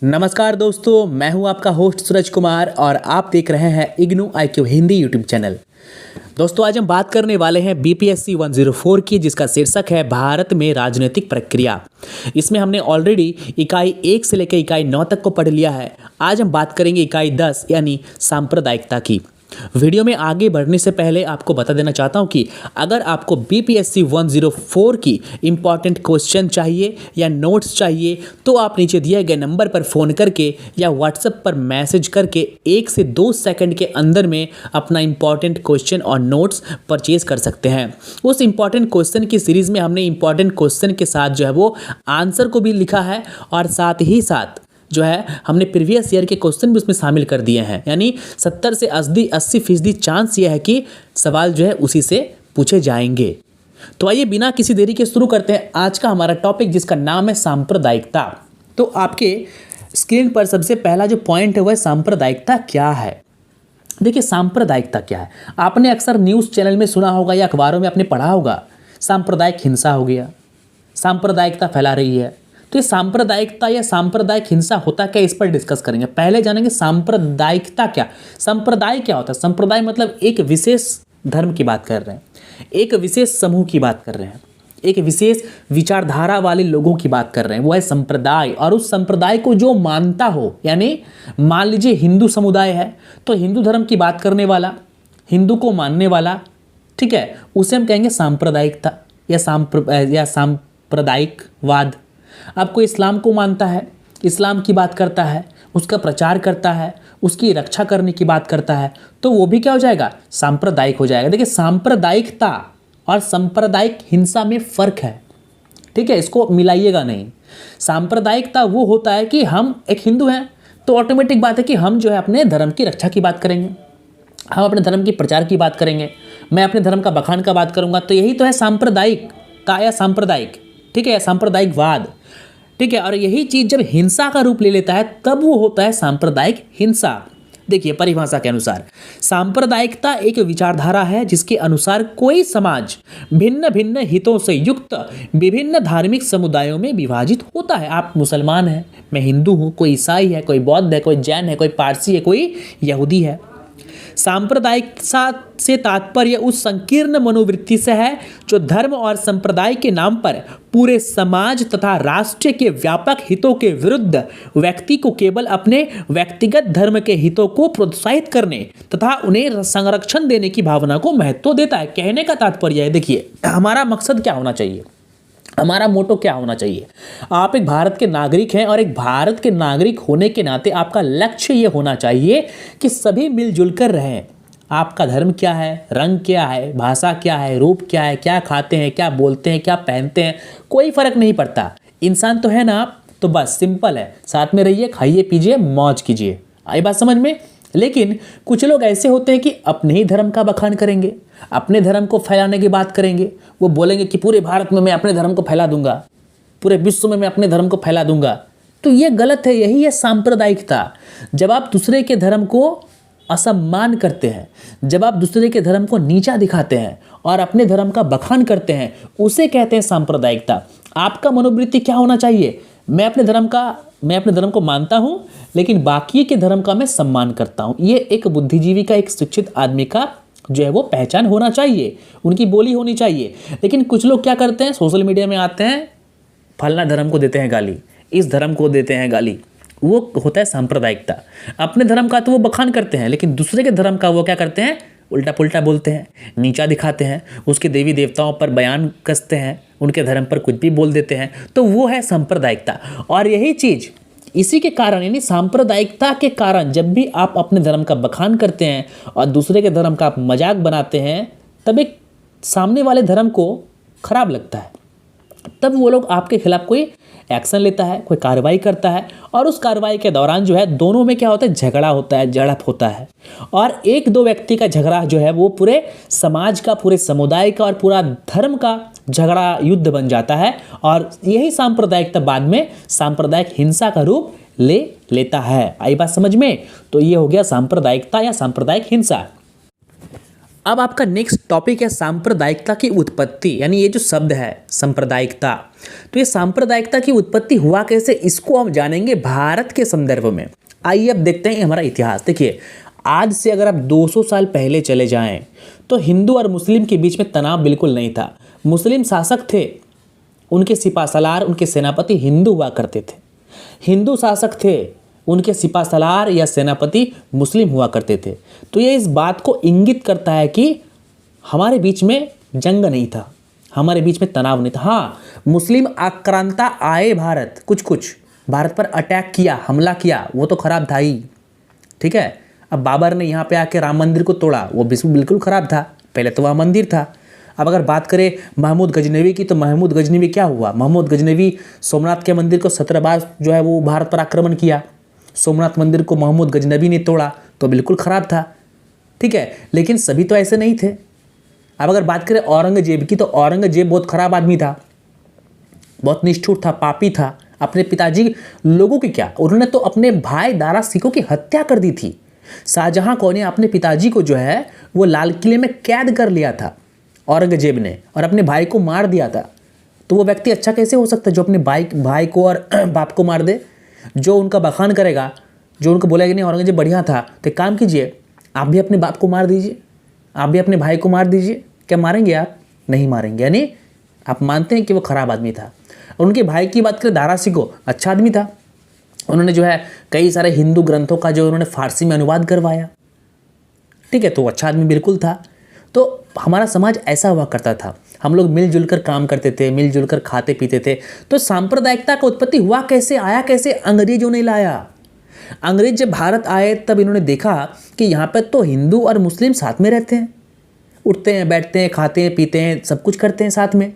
नमस्कार दोस्तों, मैं हूं आपका होस्ट सूरज कुमार और आप देख रहे हैं IGNOU IQ Hindi YouTube channel. दोस्तों, आज हम बात करने वाले हैं BPSC 104 की, जिसका शीर्षक है भारत में राजनीतिक प्रक्रिया। इसमें हमने ऑलरेडी इकाई 1 से लेकर इकाई 9 तक को पढ़ लिया है। आज हम बात करेंगे इकाई 10 यानी सांप्रदायिकता की। वीडियो में आगे बढ़ने से पहले आपको बता देना चाहता हूं कि अगर आपको BPSC 104 की इम्पॉर्टेंट क्वेश्चन चाहिए या नोट्स चाहिए तो आप नीचे दिए गए नंबर पर फ़ोन करके या व्हाट्सएप पर मैसेज करके 1 से 2 सेकंड के अंदर में अपना इम्पॉर्टेंट क्वेश्चन और नोट्स परचेज कर सकते हैं। उस इम्पॉर्टेंट क्वेश्चन की सीरीज़ में हमने इम्पॉर्टेंट क्वेश्चन के साथ जो है वो आंसर को भी लिखा है और साथ ही साथ जो है हमने प्रीवियस ईयर के क्वेश्चन भी उसमें शामिल कर दिए हैं। यानी 70 से 80% चांस ये है कि सवाल जो है उसी से पूछे जाएंगे। तो आइए बिना किसी देरी के शुरू करते हैं आज का हमारा टॉपिक, जिसका नाम है सांप्रदायिकता। तो आपके स्क्रीन पर सबसे पहला जो पॉइंट है वह सांप्रदायिकता क्या है। देखिए, सांप्रदायिकता क्या है, आपने अक्सर न्यूज़ चैनल में सुना होगा या अखबारों में आपने पढ़ा होगा, सांप्रदायिक हिंसा हो गया, सांप्रदायिकता फैला रही है। तो ये सांप्रदायिकता या सांप्रदायिक हिंसा होता क्या, इस पर डिस्कस करेंगे। पहले जानेंगे सांप्रदायिकता क्या। संप्रदाय क्या होता है? संप्रदाय मतलब एक विशेष धर्म की बात कर रहे हैं, एक विशेष समूह की बात कर रहे हैं, एक विशेष विचारधारा वाले लोगों की बात कर रहे हैं, वो है संप्रदाय। और उस संप्रदाय को जो मानता हो, यानी मान लीजिए हिंदू समुदाय है तो हिंदू धर्म की बात करने वाला, हिंदू को मानने वाला, ठीक है, उसे हम कहेंगे सांप्रदायिकता या सांप्रदायिकवाद। अब कोई इस्लाम को मानता है, इस्लाम की बात करता है, उसका प्रचार करता है, उसकी रक्षा करने की बात करता है, तो वो भी क्या हो जाएगा, सांप्रदायिक हो जाएगा। देखिए, सांप्रदायिकता और सांप्रदायिक हिंसा में फ़र्क है, ठीक है, इसको मिलाइएगा नहीं। सांप्रदायिकता वो होता है कि हम एक हिंदू हैं तो ऑटोमेटिक बात है कि हम जो है अपने धर्म की रक्षा की बात करेंगे, हम अपने धर्म की प्रचार की बात करेंगे, मैं अपने धर्म का बखान का बात करूँगा। तो यही तो है सांप्रदायिकता या सांप्रदायिक, ठीक है, या सांप्रदायिकवाद, ठीक है। और यही चीज़ जब हिंसा का रूप ले लेता है तब वो होता है सांप्रदायिक हिंसा। देखिए, परिभाषा के अनुसार सांप्रदायिकता एक विचारधारा है जिसके अनुसार कोई समाज भिन्न भिन्न हितों से युक्त विभिन्न धार्मिक समुदायों में विभाजित होता है। आप मुसलमान हैं, मैं हिंदू हूँ, कोई ईसाई है, कोई बौद्ध है, कोई जैन है, कोई पारसी है, कोई यहूदी है। सांप्रदायिकता से तात्पर्य उस संकीर्ण मनोवृत्ति से है जो धर्म और संप्रदाय के नाम पर पूरे समाज तथा राष्ट्र के व्यापक हितों के विरुद्ध व्यक्ति को केवल अपने व्यक्तिगत धर्म के हितों को प्रोत्साहित करने तथा उन्हें संरक्षण देने की भावना को महत्व देता है। कहने का तात्पर्य है, देखिए हमारा मकसद क्या होना चाहिए, हमारा मोटो क्या होना चाहिए। आप एक भारत के नागरिक हैं और एक भारत के नागरिक होने के नाते आपका लक्ष्य ये होना चाहिए कि सभी मिलजुल कर रहें। आपका धर्म क्या है, रंग क्या है, भाषा क्या है, रूप क्या है, क्या खाते हैं, क्या बोलते हैं, क्या पहनते हैं, कोई फर्क नहीं पड़ता। इंसान तो है ना आप, तो बस सिंपल है, साथ में रहिए, खाइए पीजिए, मौज कीजिए। आई बात समझ में। लेकिन कुछ लोग ऐसे होते हैं कि अपने ही धर्म का बखान करेंगे, अपने धर्म को फैलाने की बात करेंगे। वो बोलेंगे कि पूरे भारत में मैं अपने धर्म को फैला दूंगा, पूरे विश्व में मैं अपने धर्म को फैला दूंगा। तो ये गलत है, यही है सांप्रदायिकता। जब आप दूसरे के धर्म को असम्मान करते हैं, जब आप दूसरे के धर्म को नीचा दिखाते हैं और अपने धर्म का बखान करते हैं, उसे कहते हैं सांप्रदायिकता। आपका मनोवृत्ति क्या होना चाहिए, मैं अपने धर्म को मानता हूं लेकिन बाकी के धर्म का मैं सम्मान करता हूं। ये एक बुद्धिजीवी का, एक शिक्षित आदमी का जो है वो पहचान होना चाहिए, उनकी बोली होनी चाहिए। लेकिन कुछ लोग क्या करते हैं, सोशल मीडिया में आते हैं, फलना धर्म को देते हैं गाली, इस धर्म को देते हैं गाली, वो होता है सांप्रदायिकता। अपने धर्म का तो वो बखान करते हैं लेकिन दूसरे के धर्म का वो क्या करते हैं, उल्टा पुल्टा बोलते हैं, नीचा दिखाते हैं, उसके देवी देवताओं पर बयान कसते हैं, उनके धर्म पर कुछ भी बोल देते हैं। तो वो है सांप्रदायिकता। और यही चीज़ इसी के कारण, यानी सांप्रदायिकता के कारण जब भी आप अपने धर्म का बखान करते हैं और दूसरे के धर्म का आप मजाक बनाते हैं, तब एक सामने वाले धर्म को खराब लगता है, तब वो लोग आपके खिलाफ कोई एक्शन लेता है, कोई कार्रवाई करता है। और उस कार्रवाई के दौरान जो है दोनों में क्या होता है, झगड़ा होता है, झड़प होता है। और एक दो व्यक्ति का झगड़ा जो है वो पूरे समाज का, पूरे समुदाय का और पूरा धर्म का झगड़ा, युद्ध बन जाता है। और यही सांप्रदायिकता बाद में सांप्रदायिक हिंसा का रूप ले लेता है। आई बात समझ में। तो ये हो गया सांप्रदायिकता या सांप्रदायिक हिंसा। अब आपका नेक्स्ट टॉपिक है सांप्रदायिकता की उत्पत्ति, यानी ये जो शब्द है सांप्रदायिकता, तो ये सांप्रदायिकता की उत्पत्ति हुआ कैसे, इसको हम जानेंगे भारत के संदर्भ में। आइए अब देखते हैं हमारा इतिहास। देखिए, आज से अगर आप 200 साल पहले चले जाएं तो हिंदू और मुस्लिम के बीच में तनाव बिल्कुल नहीं था। मुस्लिम शासक थे, उनके सिपाहसालार, उनके सेनापति हिंदू हुआ करते थे। हिंदू शासक थे, उनके सिपाहसालार या सेनापति मुस्लिम हुआ करते थे। तो ये इस बात को इंगित करता है कि हमारे बीच में जंग नहीं था, हमारे बीच में तनाव नहीं था। हाँ, मुस्लिम आक्रांता आए भारत, कुछ भारत पर अटैक किया, हमला किया, वो तो खराब था ही, ठीक है। अब बाबर ने यहाँ पे आके राम मंदिर को तोड़ा, वो बिल्कुल खराब था, पहले तो वहाँ मंदिर था। अब अगर बात करें महमूद गजनवी की, तो महमूद गजनवी क्या हुआ, महमूद गजनवी सोमनाथ के मंदिर को 17 बार जो है वो भारत पर आक्रमण किया, सोमनाथ मंदिर को महमूद गजनवी ने तोड़ा, तो बिल्कुल ख़राब था, ठीक है। लेकिन सभी तो ऐसे नहीं थे। अब अगर बात करें औरंगजेब की, तो औरंगजेब बहुत ख़राब आदमी था, बहुत निष्ठुर था, पापी था। अपने पिताजी लोगों की क्या, उन्होंने तो अपने भाई दारा सिकों की हत्या कर दी थी। शाहजहां को ने अपने पिताजी को जो है वो लाल किले में कैद कर लिया था औरंगजेब ने, और अपने भाई को मार दिया था। तो वो व्यक्ति अच्छा कैसे हो सकता है जो अपने भाई को और बाप को मार दे, जो उनका बखान करेगा, जो उनको बोलेगा कि नहीं औरंगजेब बढ़िया था। तो एक काम कीजिए, आप भी अपने बाप को मार दीजिए, आप भी अपने भाई को मार दीजिए। क्या मारेंगे आप? नहीं मारेंगे, यानी आप मानते हैं कि वो खराब आदमी था। उनके भाई की बात करें दारा सिको, अच्छा आदमी था। उन्होंने जो है कई सारे हिंदू ग्रंथों का जो उन्होंने फारसी में अनुवाद करवाया, ठीक है, तो अच्छा आदमी बिल्कुल था। तो हमारा समाज ऐसा हुआ करता था, हम लोग मिलजुल कर काम करते थे, मिलजुल कर खाते पीते थे। तो सांप्रदायिकता का उत्पत्ति हुआ कैसे, आया कैसे? अंग्रेजों ने लाया। अंग्रेज जब भारत आए तब इन्होंने देखा कि यहाँ पर तो हिंदू और मुस्लिम साथ में रहते हैं, उठते हैं, बैठते हैं, खाते हैं, पीते हैं, सब कुछ करते हैं साथ में।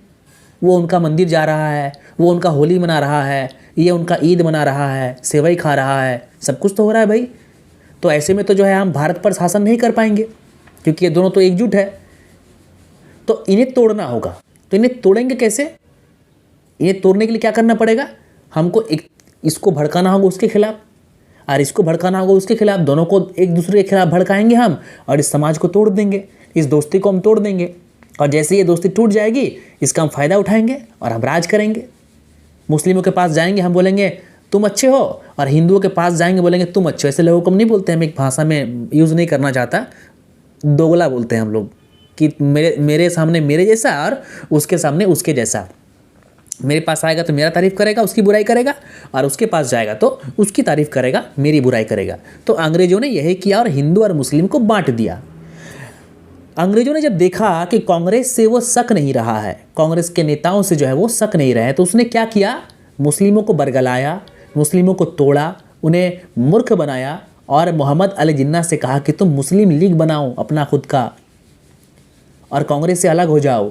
वो उनका मंदिर जा रहा है, वो उनका होली मना रहा है, ये उनका ईद मना रहा है, सेवई खा रहा है, सब कुछ तो हो रहा है भाई। तो ऐसे में तो जो है हम भारत पर शासन नहीं कर पाएंगे, क्योंकि ये दोनों तो एकजुट है। तो इन्हें तोड़ना होगा। तो इन्हें तोड़ेंगे कैसे? इन्हें तोड़ने के लिए क्या करना पड़ेगा? हमको इसको भड़काना होगा उसके खिलाफ, और इसको भड़काना होगा उसके खिलाफ। दोनों को एक दूसरे के खिलाफ भड़काएंगे हम, और इस समाज को तोड़ देंगे, इस दोस्ती को हम तोड़ देंगे। और जैसे ये दोस्ती टूट जाएगी, इसका हम फ़ायदा उठाएंगे और हम राज करेंगे। मुस्लिमों के पास जाएंगे, हम बोलेंगे तुम अच्छे हो, और हिंदुओं के पास जाएंगे, बोलेंगे तुम अच्छे हो। ऐसे लोगों को हम नहीं बोलते, हम एक भाषा में यूज़ नहीं करना चाहता, दोगला बोलते हैं हम लोग, कि मेरे सामने मेरे जैसा और उसके सामने उसके जैसा। मेरे पास आएगा तो मेरा तारीफ़ करेगा, उसकी बुराई करेगा, और उसके पास जाएगा तो उसकी तारीफ़ करेगा, मेरी बुराई करेगा। तो अंग्रेज़ों ने यही किया और हिंदू और मुस्लिम को बांट दिया। अंग्रेज़ों ने जब देखा कि कांग्रेस से वो शक नहीं रहा है, कांग्रेस के नेताओं से जो है वो शक नहीं रहे, तो उसने क्या किया? मुस्लिमों को बरगलाया, मुस्लिमों को तोड़ा, उन्हें मूर्ख बनाया, और मोहम्मद अली जिन्ना से कहा कि तुम मुस्लिम लीग बनाओ अपना खुद का, और कांग्रेस से अलग हो जाओ,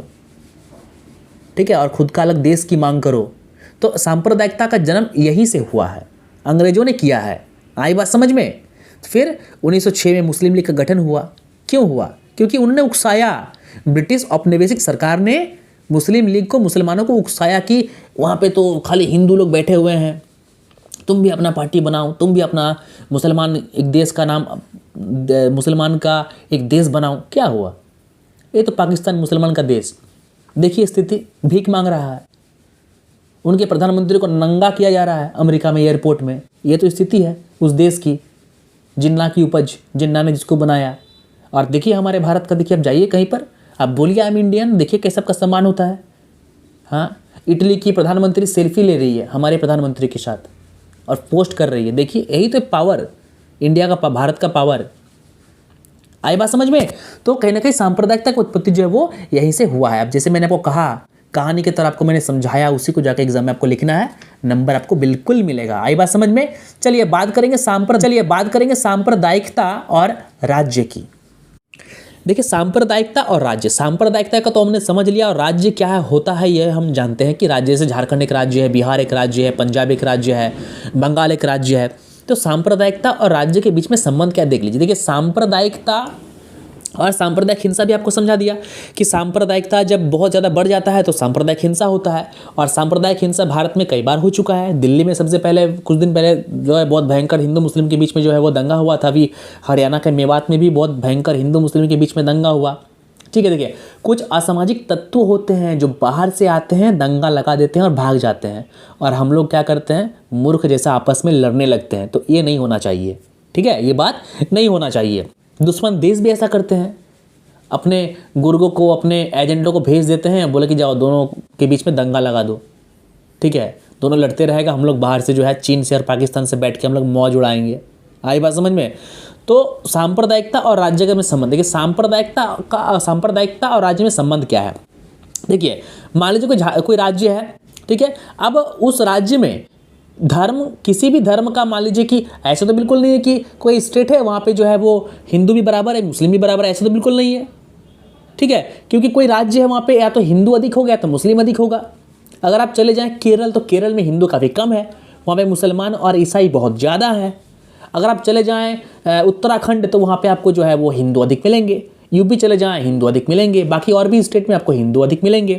ठीक है, और खुद का अलग देश की मांग करो। तो सांप्रदायिकता का जन्म यहीं से हुआ है, अंग्रेज़ों ने किया है। आई बात समझ में? फिर 1906 में मुस्लिम लीग का गठन हुआ। क्यों हुआ? क्योंकि उन्होंने उकसाया, ब्रिटिश औपनिवेशिक सरकार ने मुस्लिम लीग को, मुसलमानों को उकसाया कि वहाँ पे तो खाली हिंदू लोग बैठे हुए हैं, तुम भी अपना पार्टी बनाओ, तुम भी अपना मुसलमान एक देश का नाम, मुसलमान का एक देश बनाओ। क्या हुआ? ये तो पाकिस्तान मुसलमान का देश, देखिए स्थिति, भीख मांग रहा है। उनके प्रधानमंत्री को नंगा किया जा रहा है अमेरिका में एयरपोर्ट में। ये तो स्थिति है उस देश की, जिन्ना की उपज, जिन्ना ने जिसको बनाया। और देखिए हमारे भारत का, देखिए आप जाइए कहीं पर, आप बोलिए आई एम इंडियन, देखिए कैसे सबका सम्मान होता है। हाँ, इटली की प्रधानमंत्री सेल्फी ले रही है हमारे प्रधानमंत्री के साथ और पोस्ट कर रही है। देखिए यही तो पावर, इंडिया का, भारत का पावर। आई बात समझ में? तो कहीं ना कहीं सांप्रदायिकता की उत्पत्ति जो है वो यहीं से हुआ है। अब जैसे मैंने आपको कहा, कहानी की तरह आपको मैंने समझाया, उसी को जाकर एग्जाम में आपको लिखना है, नंबर आपको बिल्कुल मिलेगा। आई बात समझ में? चलिए बात करेंगे सांप्रदायिकता और राज्य की। देखिए सांप्रदायिकता और राज्य, सांप्रदायिकता का तो हमने समझ लिया, और राज्य क्या है, होता है ये हम जानते हैं कि राज्य, जैसे झारखंड एक राज्य है, बिहार एक राज्य है, पंजाब एक राज्य है, बंगाल एक राज्य है। तो सांप्रदायिकता और राज्य के बीच में संबंध क्या है देख लीजिए। देखिए सांप्रदायिकता और सांप्रदायिक हिंसा भी आपको समझा दिया कि सांप्रदायिकता जब बहुत ज़्यादा बढ़ जाता है तो सांप्रदायिक हिंसा होता है। और सांप्रदायिक हिंसा भारत में कई बार हो चुका है। दिल्ली में सबसे पहले कुछ दिन पहले जो है बहुत भयंकर हिंदू मुस्लिम के बीच में जो है वो दंगा हुआ था। अभी हरियाणा के मेवात में भी बहुत भयंकर हिंदू मुस्लिम के बीच में दंगा हुआ। ठीक है। देखिए, कुछ असामाजिक तत्व होते हैं जो बाहर से आते हैं, दंगा लगा देते हैं और भाग जाते हैं, और हम लोग क्या करते हैं, मूर्ख जैसा आपस में लड़ने लगते हैं। तो ये नहीं होना चाहिए, ठीक है, ये बात नहीं होना चाहिए। दुश्मन देश भी ऐसा करते हैं, अपने गुर्गों को, अपने एजेंटों को भेज देते हैं, बोले कि जाओ दोनों के बीच में दंगा लगा दो, ठीक है, दोनों लड़ते रहेगा, हम लोग बाहर से जो है चीन से और पाकिस्तान से बैठ के हम लोग मौज उड़ाएंगे। आई बात समझ में? तो सांप्रदायिकता और राज्य में संबंध, देखिए सांप्रदायिकता और राज्य में संबंध क्या है। देखिए, मान लीजिए कोई राज्य है, ठीक है, अब उस राज्य में धर्म, किसी भी धर्म का, मान लीजिए कि ऐसा तो बिल्कुल नहीं है कि कोई स्टेट है वहाँ पे जो है वो हिंदू भी बराबर है, मुस्लिम भी बराबर है, ऐसा तो बिल्कुल नहीं है, ठीक है, क्योंकि कोई राज्य है वहाँ पे या तो हिंदू अधिक होगा या तो मुस्लिम अधिक होगा। अगर आप चले जाएँ केरल, तो केरल में हिंदू काफ़ी कम है, वहाँ पे मुसलमान और ईसाई बहुत ज़्यादा है। अगर आप चले जाएँ उत्तराखंड, तो वहाँ पे आपको जो है वो हिंदू अधिक मिलेंगे। यूपी चले जाएँ, हिंदू अधिक मिलेंगे। बाकी और भी स्टेट में आपको हिंदू अधिक मिलेंगे,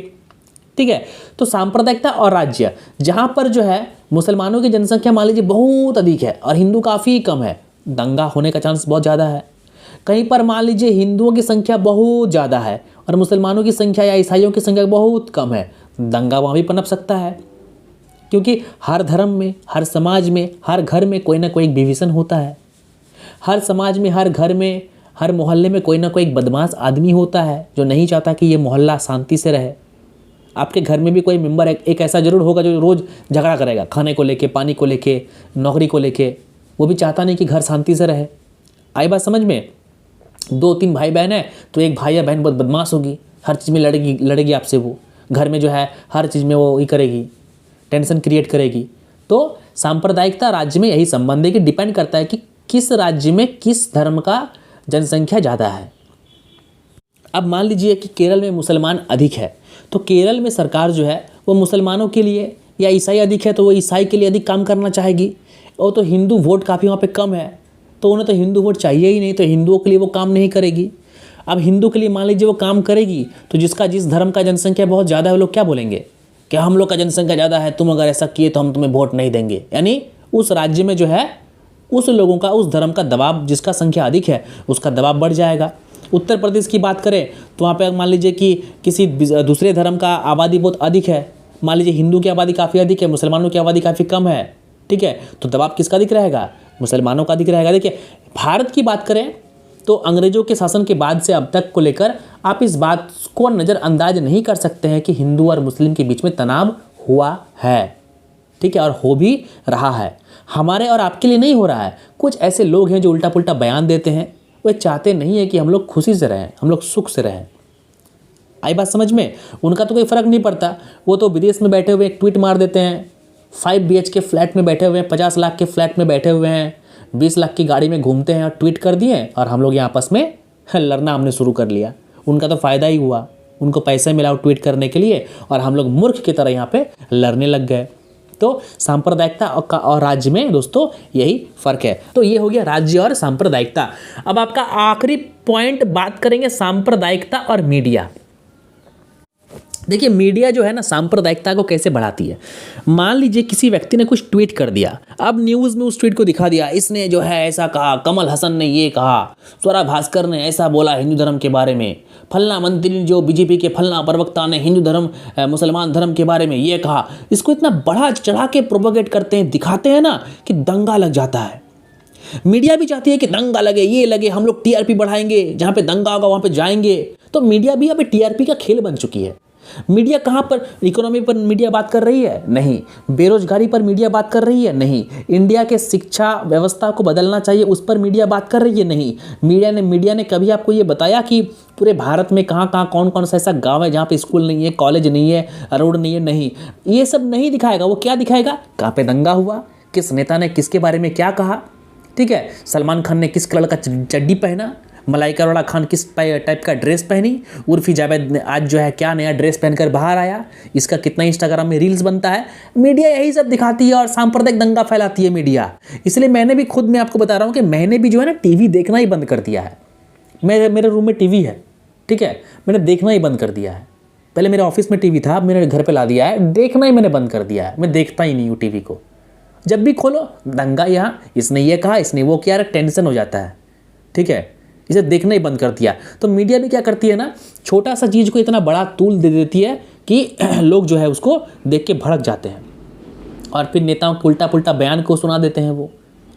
ठीक है। तो सांप्रदायिकता और राज्य, जहाँ पर जो है मुसलमानों की जनसंख्या मान लीजिए बहुत अधिक है और हिंदू काफ़ी कम है, दंगा होने का चांस बहुत ज़्यादा है। कहीं पर मान लीजिए हिंदुओं की संख्या बहुत ज़्यादा है और मुसलमानों की संख्या या ईसाइयों की संख्या बहुत कम है, दंगा वहाँ भी पनप सकता है, क्योंकि हर धर्म में, हर समाज में, हर घर में कोई ना कोई एक विभीषण होता है। हर समाज में, हर घर में, हर मोहल्ले में कोई ना कोई एक बदमाश आदमी होता है जो नहीं चाहता कि ये मोहल्ला शांति से रहे। आपके घर में भी कोई मेंबर एक ऐसा जरूर होगा जो रोज़ झगड़ा करेगा, खाने को लेके, पानी को लेके, नौकरी को लेके, वो भी चाहता नहीं कि घर शांति से रहे। आई बात समझ में? 2-3 भाई बहन है, तो एक भाई या बहन बहुत बदमाश होगी, हर चीज़ में लड़ेगी आपसे, वो घर में जो है हर चीज़ में वो ये करेगी, टेंशन क्रिएट करेगी। तो सांप्रदायिकता राज्य में यही संबंध है कि डिपेंड करता है कि किस राज्य में किस धर्म का जनसंख्या ज़्यादा है। अब मान लीजिए कि केरल में मुसलमान अधिक है, तो केरल में सरकार जो है वो मुसलमानों के लिए, या ईसाई अधिक है तो वो ईसाई के लिए अधिक काम करना चाहेगी। और तो हिंदू वोट काफ़ी वहाँ पे कम है, तो उन्हें तो हिंदू वोट चाहिए ही नहीं, तो हिंदुओं के लिए वो काम नहीं करेगी। अब हिंदू के लिए मान लीजिए वो काम करेगी, तो जिस धर्म का जनसंख्या बहुत ज़्यादा है, वो लोग क्या बोलेंगे कि हम लोग का जनसंख्या ज़्यादा है, तुम अगर ऐसा किए तो हम तुम्हें वोट नहीं देंगे। यानी उस राज्य में जो है उस लोगों का, उस धर्म का दबाव, जिसका संख्या अधिक है उसका दबाव बढ़ जाएगा। उत्तर प्रदेश की बात करें तो वहाँ पे मान लीजिए कि किसी दूसरे धर्म का आबादी बहुत अधिक है, मान लीजिए हिंदू की आबादी काफ़ी अधिक है, मुसलमानों की आबादी काफ़ी कम है, ठीक है, तो दबाव किसका अधिक रहेगा? मुसलमानों का अधिक रहेगा। देखिए, भारत की बात करें तो अंग्रेजों के शासन के बाद से अब तक को लेकर आप इस बात को नज़रअंदाज नहीं कर सकते हैं कि हिंदू और मुस्लिम के बीच में तनाव हुआ है, ठीक है, और हो भी रहा है। हमारे और आपके लिए नहीं हो रहा है। कुछ ऐसे लोग हैं जो उल्टा पुल्टा बयान देते हैं, वे चाहते नहीं है कि हम लोग खुशी से रहें, हम लोग सुख से रहें। आई बात समझ में? उनका तो कोई फ़र्क नहीं पड़ता, वो तो विदेश में बैठे हुए एक ट्वीट मार देते हैं, 5 BHK फ्लैट में बैठे हुए हैं, 50 लाख के फ्लैट में बैठे हुए हैं, 20 लाख की गाड़ी में घूमते हैं और ट्वीट कर दिए, और हम लोग यहाँ आपस में लड़ना हमने शुरू कर लिया। उनका तो फ़ायदा ही हुआ, उनको पैसे मिला ट्वीट करने के लिए, और हम लोग मूर्ख की तरह यहाँ पे लड़ने लग गए। तो सांप्रदायिकता और राज्य में दोस्तों यही फ़र्क है। तो ये हो गया राज्य और सांप्रदायिकता। अब आपका आखिरी पॉइंट बात करेंगे सांप्रदायिकता और मीडिया। देखिए, मीडिया जो है ना सांप्रदायिकता को कैसे बढ़ाती है। मान लीजिए किसी व्यक्ति ने कुछ ट्वीट कर दिया, अब न्यूज़ में उस ट्वीट को दिखा दिया, इसने जो है ऐसा कहा, कमल हसन ने ये कहा, स्वरा भास्कर ने ऐसा बोला हिंदू धर्म के बारे में, फलना मंत्री जो बीजेपी के फलना प्रवक्ता ने हिंदू धर्म, मुसलमान धर्म के बारे में ये कहा। इसको इतना बढ़ा चढ़ा के प्रोपोगेट करते हैं, दिखाते हैं ना कि दंगा लग जाता है। मीडिया भी चाहती है कि दंगा लगे, ये लगे, हम लोग TRP बढ़ाएंगे, जहाँ पे दंगा होगा वहाँ पे जाएंगे। तो मीडिया भी अब TRP का खेल बन चुकी है। मीडिया कहाँ पर, इकोनॉमी पर मीडिया बात कर रही है? नहीं। बेरोजगारी पर मीडिया बात कर रही है? नहीं। इंडिया के शिक्षा व्यवस्था को बदलना चाहिए, उस पर मीडिया बात कर रही है? नहीं। मीडिया ने कभी आपको ये बताया कि पूरे भारत में कहाँ कौन कौन सा ऐसा गांव है जहाँ पे स्कूल नहीं है, कॉलेज नहीं है, रोड नहीं है? नहीं, ये सब नहीं दिखाएगा। वो क्या दिखाएगा? कहाँ पे दंगा हुआ, किस नेता ने किसके बारे में क्या कहा, ठीक है, सलमान खान ने किस कलर का चड्डी पहना, मलाइका अरोड़ा खान किस टाइप का ड्रेस पहनी, उर्फी जावेद ने आज जो है क्या नया ड्रेस पहनकर बाहर आया, इसका कितना इंस्टाग्राम में रील्स बनता है। मीडिया यही सब दिखाती है और सांप्रदायिक दंगा फैलाती है मीडिया। इसलिए मैंने भी खुद मैं आपको बता रहा हूँ कि मैंने भी जो है ना टीवी देखना ही बंद कर दिया है। मेरे रूम में टीवी है, ठीक है, मैंने देखना ही बंद कर दिया है। पहले मेरे ऑफिस में टीवी था, अब मेरे घर पर ला दिया है, देखना ही मैंने बंद कर दिया है। मैं देखता ही नहीं हूँ टीवी को। जब भी खोलो दंगा, यहाँ इसने ये कहा, इसने वो किया, टेंशन हो जाता है, ठीक है। इसे देखना ही बंद कर दिया। तो मीडिया भी क्या करती है ना, छोटा सा चीज़ को इतना बड़ा तूल दे देती है कि लोग जो है उसको देख के भड़क जाते हैं और फिर नेताओं को उल्टा पुल्टा बयान को सुना देते हैं वो,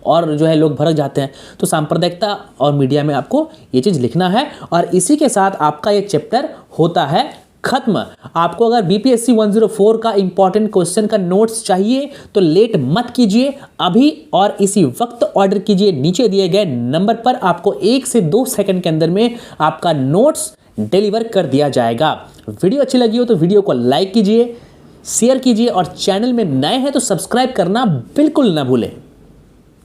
और जो है लोग भड़क जाते हैं। तो सांप्रदायिकता और मीडिया में आपको ये चीज़ लिखना है और इसी के साथ आपका ये चैप्टर होता है खत्म। आपको अगर बीपीएससी 104 का इंपॉर्टेंट क्वेश्चन का नोट्स चाहिए तो लेट मत कीजिए, अभी और इसी वक्त ऑर्डर कीजिए। नीचे दिए गए नंबर पर आपको 1 से 2 सेकंड के अंदर में आपका नोट्स डिलीवर कर दिया जाएगा। वीडियो अच्छी लगी हो तो वीडियो को लाइक कीजिए, शेयर कीजिए और चैनल में नए हैं तो सब्सक्राइब करना बिल्कुल ना भूलें।